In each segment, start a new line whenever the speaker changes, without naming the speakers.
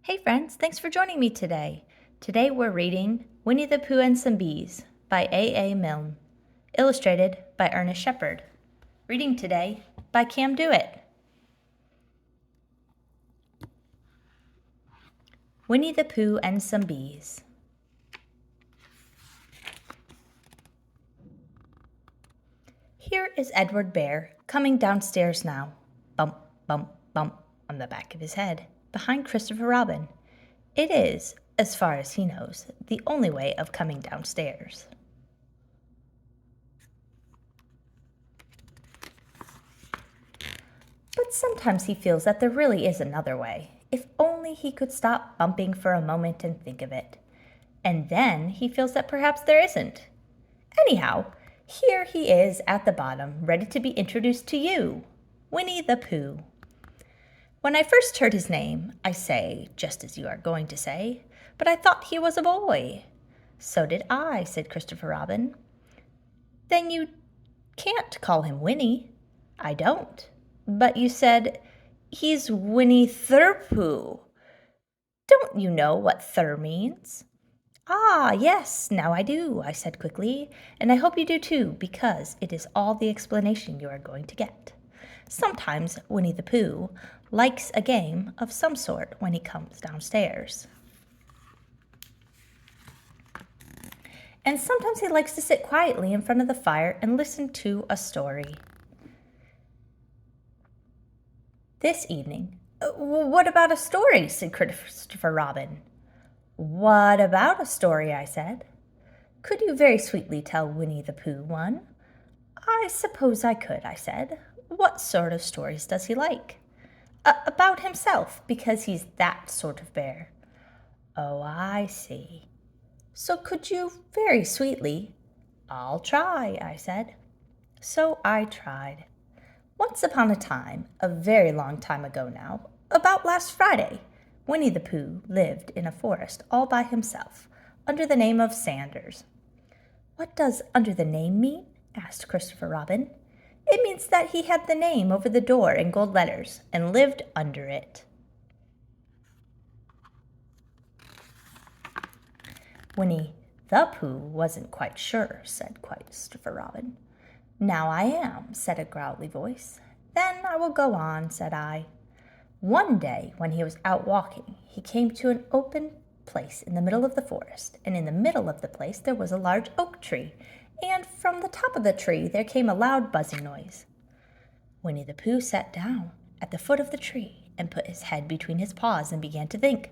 Hey friends, thanks for joining me today. Today we're reading Winnie the Pooh and Some Bees by A. Milne, illustrated by Ernest Shepard. Reading today by Cam Dewitt. Winnie the Pooh and Some Bees. Here is Edward Bear coming downstairs now. Bump, bump, bump on the back of his head, behind Christopher Robin. It is, as far as he knows, the only way of coming downstairs. But sometimes he feels that there really is another way, if only he could stop bumping for a moment and think of it. And then he feels that perhaps there isn't. Anyhow, here he is at the bottom, ready to be introduced to you, Winnie the Pooh. When I first heard his name, I say, just as you are going to say, but I thought he was a boy. So did I, said Christopher Robin. Then you can't call him Winnie. I don't. But you said, he's Winnie the Pooh. Don't you know what "thur" means? Ah, yes, now I do, I said quickly, and I hope you do too, because it is all the explanation you are going to get. Sometimes Winnie the Pooh likes a game of some sort when he comes downstairs. And sometimes he likes to sit quietly in front of the fire and listen to a story. This evening, what about a story? Said Christopher Robin. What about a story? I said. Could you very sweetly tell Winnie the Pooh one? I suppose I could, I said. What sort of stories does he like? About himself, because he's that sort of bear. Oh, I see. So could you very sweetly? I'll try, I said. So I tried. Once upon a time, a very long time ago now, about last Friday, Winnie the Pooh lived in a forest all by himself, under the name of Sanders. What does under the name mean? Asked Christopher Robin. It means that he had the name over the door in gold letters and lived under it. Winnie the Pooh wasn't quite sure, said Christopher Robin. Now I am, said a growly voice. Then I will go on, said I. One day, when he was out walking, he came to an open place in the middle of the forest, and in the middle of the place there was a large oak tree, and from the top of the tree there came a loud buzzing noise. Winnie the Pooh sat down at the foot of the tree and put his head between his paws and began to think.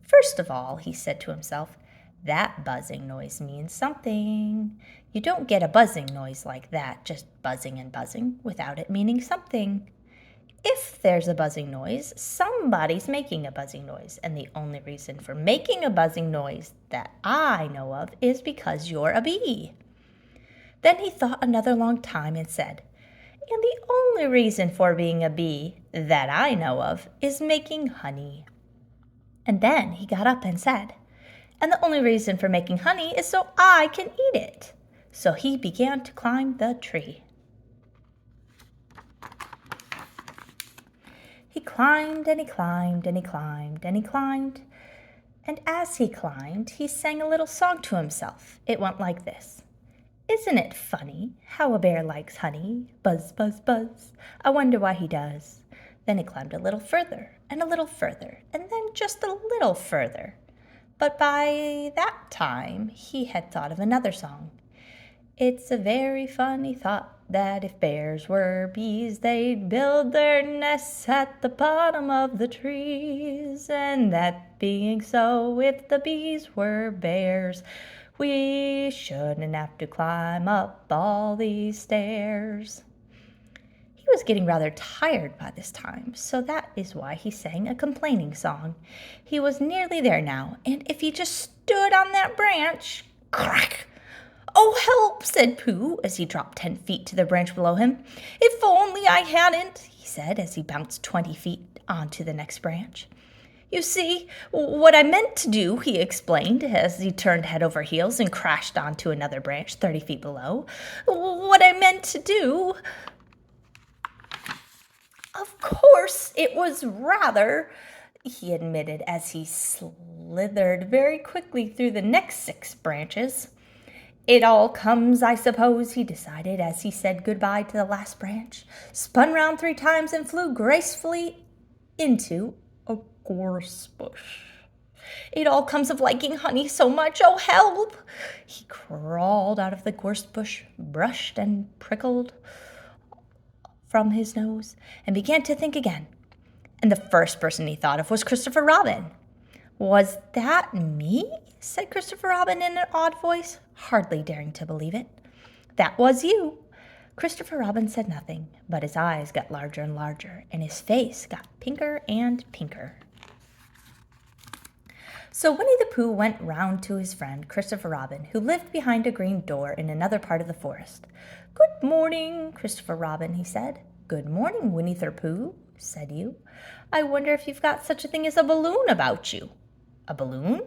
First of all, he said to himself, that buzzing noise means something. You don't get a buzzing noise like that, just buzzing and buzzing, without it meaning something. If there's a buzzing noise, somebody's making a buzzing noise, and the only reason for making a buzzing noise that I know of is because you're a bee. Then he thought another long time and said, and the only reason for being a bee that I know of is making honey. And then he got up and said, and the only reason for making honey is so I can eat it. So he began to climb the tree. He climbed and he climbed and he climbed and he climbed. And as he climbed, he sang a little song to himself. It went like this. Isn't it funny how a bear likes honey? Buzz, buzz, buzz. I wonder why he does. Then he climbed a little further and a little further and then just a little further. But by that time, he had thought of another song. It's a very funny thought that if bears were bees, they'd build their nests at the bottom of the trees. And that being so, if the bees were bears, we shouldn't have to climb up all these stairs. He was getting rather tired by this time, so that is why he sang a complaining song. He was nearly there now, and if he just stood on that branch, crack! Oh, help, said Pooh, as he dropped 10 feet to the branch below him. If only I hadn't, he said, as he bounced 20 feet onto the next branch. You see, what I meant to do, he explained, as he turned head over heels and crashed onto another branch 30 feet below. What I meant to do... Of course, it was rather he admitted as he slithered very quickly through the next 6 branches. It all comes, I suppose, he decided as he said goodbye to the last branch, spun round 3 times, and flew gracefully into a gorse bush. It all comes of liking honey so much. Oh, help! He crawled out of the gorse bush, brushed and prickled from his nose, and began to think again. And the first person he thought of was Christopher Robin. Was that me? Said Christopher Robin in an odd voice, hardly daring to believe it. That was you. Christopher Robin said nothing, but his eyes got larger and larger, and his face got pinker and pinker. So Winnie the Pooh went round to his friend Christopher Robin, who lived behind a green door in another part of the forest. Good morning, Christopher Robin, he said. Good morning, Winnie the Pooh, said you. I wonder if you've got such a thing as a balloon about you. A balloon?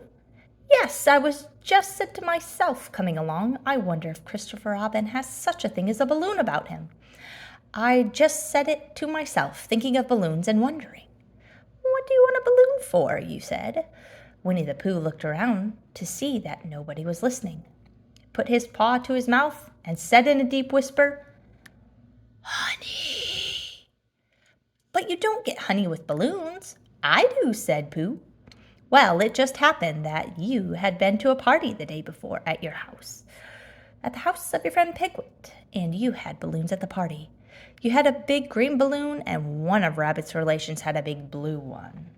Yes, I was just said to myself coming along, I wonder if Christopher Robin has such a thing as a balloon about him. I just said it to myself, thinking of balloons and wondering. What do you want a balloon for? You said. Winnie the Pooh looked around to see that nobody was listening, put his paw to his mouth, and said in a deep whisper, Honey. But you don't get honey with balloons. I do, said Pooh. Well, it just happened that you had been to a party the day before at your house, at the house of your friend Piglet, and you had balloons at the party. You had a big green balloon, and one of Rabbit's relations had a big blue one.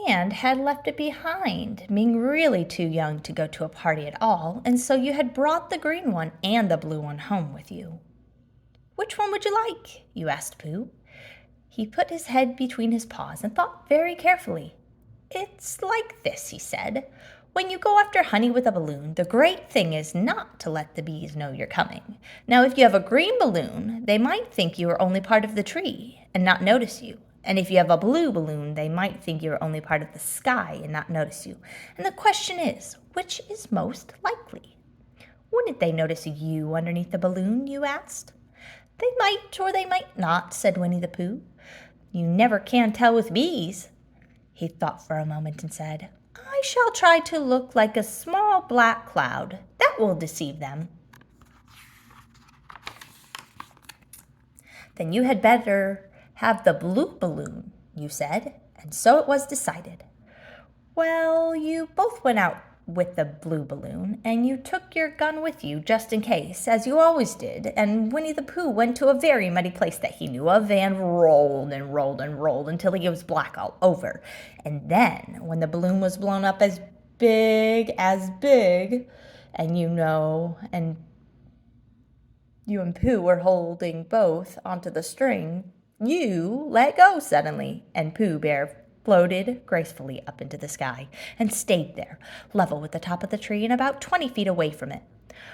And had left it behind, being really too young to go to a party at all, and so you had brought the green one and the blue one home with you. Which one would you like? You asked Pooh. He put his head between his paws and thought very carefully. It's like this, he said. When you go after honey with a balloon, the great thing is not to let the bees know you're coming. Now, if you have a green balloon, they might think you are only part of the tree and not notice you. And if you have a blue balloon, they might think you are only part of the sky and not notice you. And the question is, which is most likely? Wouldn't they notice you underneath the balloon, you asked? They might or they might not, said Winnie the Pooh. You never can tell with bees. He thought for a moment and said, I shall try to look like a small black cloud. That will deceive them. Then you had better have the blue balloon, you said, and so it was decided. Well, you both went out with the blue balloon, and you took your gun with you just in case, as you always did, and Winnie the Pooh went to a very muddy place that he knew of and rolled and rolled and rolled until he was black all over. And then, when the balloon was blown up as big, and you and Pooh were holding both onto the string, you let go suddenly, and Pooh Bear floated gracefully up into the sky and stayed there, level with the top of the tree and about 20 feet away from it.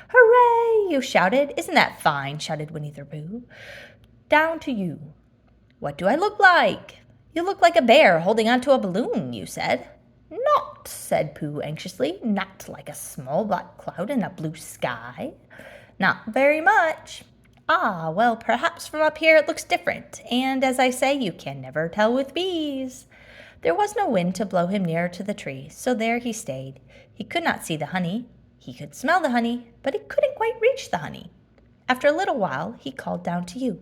Hooray! You shouted. Isn't that fine? Shouted Winnie the Pooh. Down to you. What do I look like? You look like a bear holding onto a balloon, you said. Not, said Pooh anxiously, not like a small black cloud in a blue sky. Not very much. Ah, well, perhaps from up here it looks different, and as I say, you can never tell with bees. There was no wind to blow him nearer to the tree, so there he stayed. He could not see the honey. He could smell the honey, but he couldn't quite reach the honey. After a little while, he called down to you.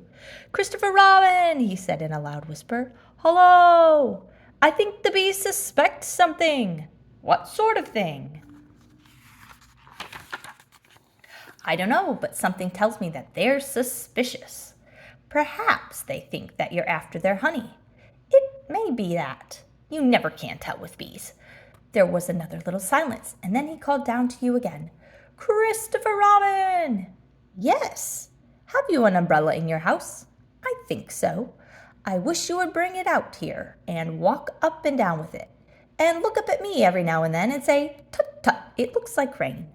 Christopher Robin, he said in a loud whisper. Hello! I think the bees suspect something. What sort of thing? I don't know, but something tells me that they're suspicious. Perhaps they think that you're after their honey. It may be that. You never can tell with bees. There was another little silence, and then he called down to you again. Christopher Robin! Yes. Have you an umbrella in your house? I think so. I wish you would bring it out here and walk up and down with it. And look up at me every now and then and say, tut, tut, it looks like rain.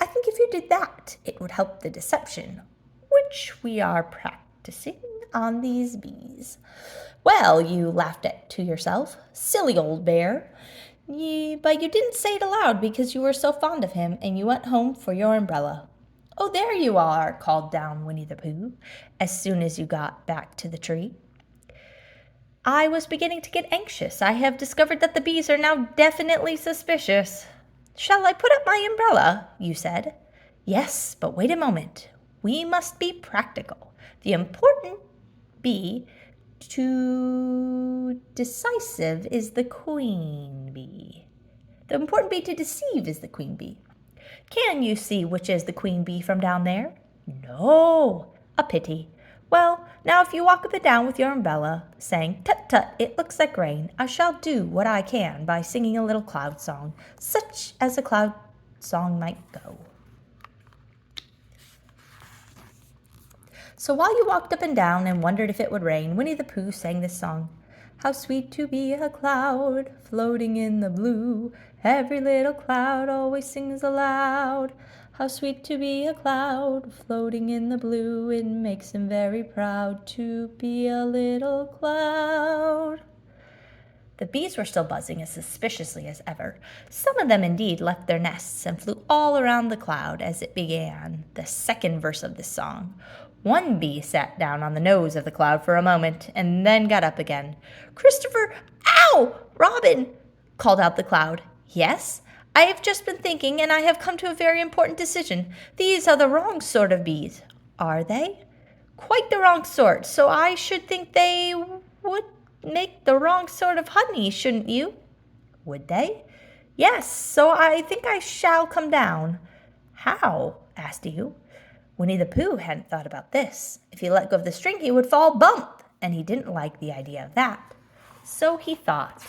I think if you did that, it would help the deception, which we are practicing on these bees. Well, you laughed to yourself. Silly old bear. But you didn't say it aloud because you were so fond of him, and you went home for your umbrella. "Oh, there you are," called down Winnie the Pooh, as soon as you got back to the tree. "I was beginning to get anxious. I have discovered that the bees are now definitely suspicious." "Shall I put up my umbrella?" you said. "Yes, but wait a moment. We must be practical. The important bee to decisive is the queen bee. The important bee to deceive is the queen bee. Can you see which is the queen bee from down there? No, a pity. Well, now if you walk up and down with your umbrella, saying, 'Tut, tut, it looks like rain,' I shall do what I can by singing a little cloud song, such as a cloud song might go." So while you walked up and down and wondered if it would rain, Winnie the Pooh sang this song. "How sweet to be a cloud floating in the blue. Every little cloud always sings aloud. How sweet to be a cloud floating in the blue. It makes him very proud to be a little cloud." The bees were still buzzing as suspiciously as ever. Some of them indeed left their nests and flew all around the cloud as it began, the second verse of this song. One bee sat down on the nose of the cloud for a moment and then got up again. "Christopher, ow! Robin!" called out the cloud. "Yes, I have just been thinking, and I have come to a very important decision. These are the wrong sort of bees." "Are they?" "Quite the wrong sort, so I should think they would make the wrong sort of honey, shouldn't you?" "Would they?" "Yes, so I think I shall come down." "How?" asked you. Winnie the Pooh hadn't thought about this. If he let go of the string, he would fall bump, and he didn't like the idea of that. So he thought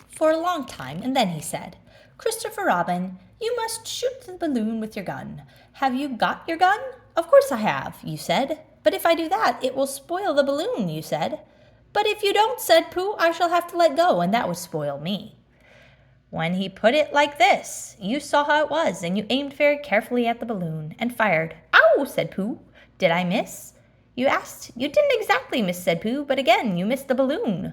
for a long time, and then he said, "Christopher Robin, you must shoot the balloon with your gun. Have you got your gun?" "Of course I have," you said. "But if I do that, it will spoil the balloon," you said. "But if you don't," said Pooh, "I shall have to let go, and that would spoil me." When he put it like this, you saw how it was, and you aimed very carefully at the balloon and fired. "Ow!" said Pooh. "Did I miss?" you asked. "You didn't exactly miss," said Pooh, "but again you missed the balloon."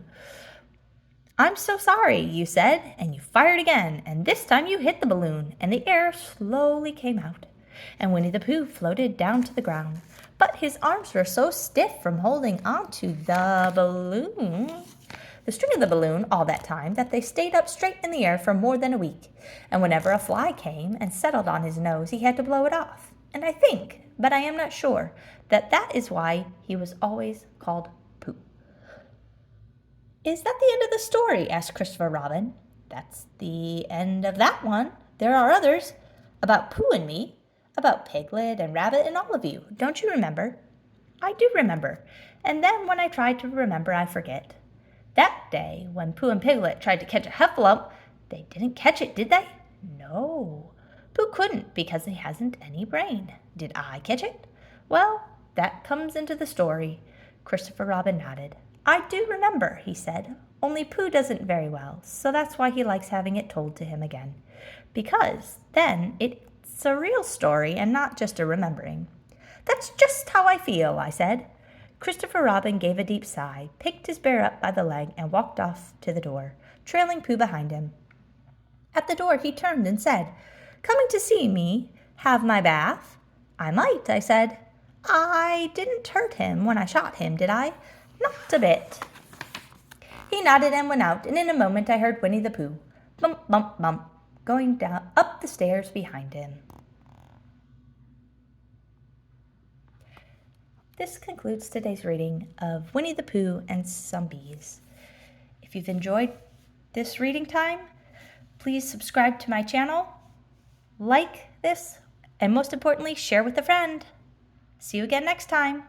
"I'm so sorry," you said, and you fired again, and this time you hit the balloon, and the air slowly came out, and Winnie the Pooh floated down to the ground. But his arms were so stiff from holding onto the string of the balloon all that time, that they stayed up straight in the air for more than a week, and whenever a fly came and settled on his nose, he had to blow it off. And I think, but I am not sure, that is why he was always called Pooh. "Is that the end of the story?" asked Christopher Robin. "That's the end of that one. There are others, about Pooh and me, about Piglet and Rabbit and all of you. Don't you remember?" "I do remember, and then when I try to remember, I forget. That day when Pooh and Piglet tried to catch a heffalump, they didn't catch it, did they?" "No, Pooh couldn't because he hasn't any brain. Did I catch it?" "Well, that comes into the story." Christopher Robin nodded. "I do remember," he said, "only Pooh doesn't very well, so that's why he likes having it told to him again. Because then it's a real story and not just a remembering." "That's just how I feel," I said. Christopher Robin gave a deep sigh, picked his bear up by the leg, and walked off to the door, trailing Pooh behind him. At the door he turned and said, "Coming to see me have my bath?" "I might," I said. "I didn't hurt him when I shot him, did I?" "Not a bit." He nodded and went out, and in a moment I heard Winnie the Pooh, bump, bump, bump, going down up the stairs behind him. This concludes today's reading of Winnie the Pooh and Some Bees. If you've enjoyed this reading time, please subscribe to my channel, like this, and most importantly, share with a friend. See you again next time.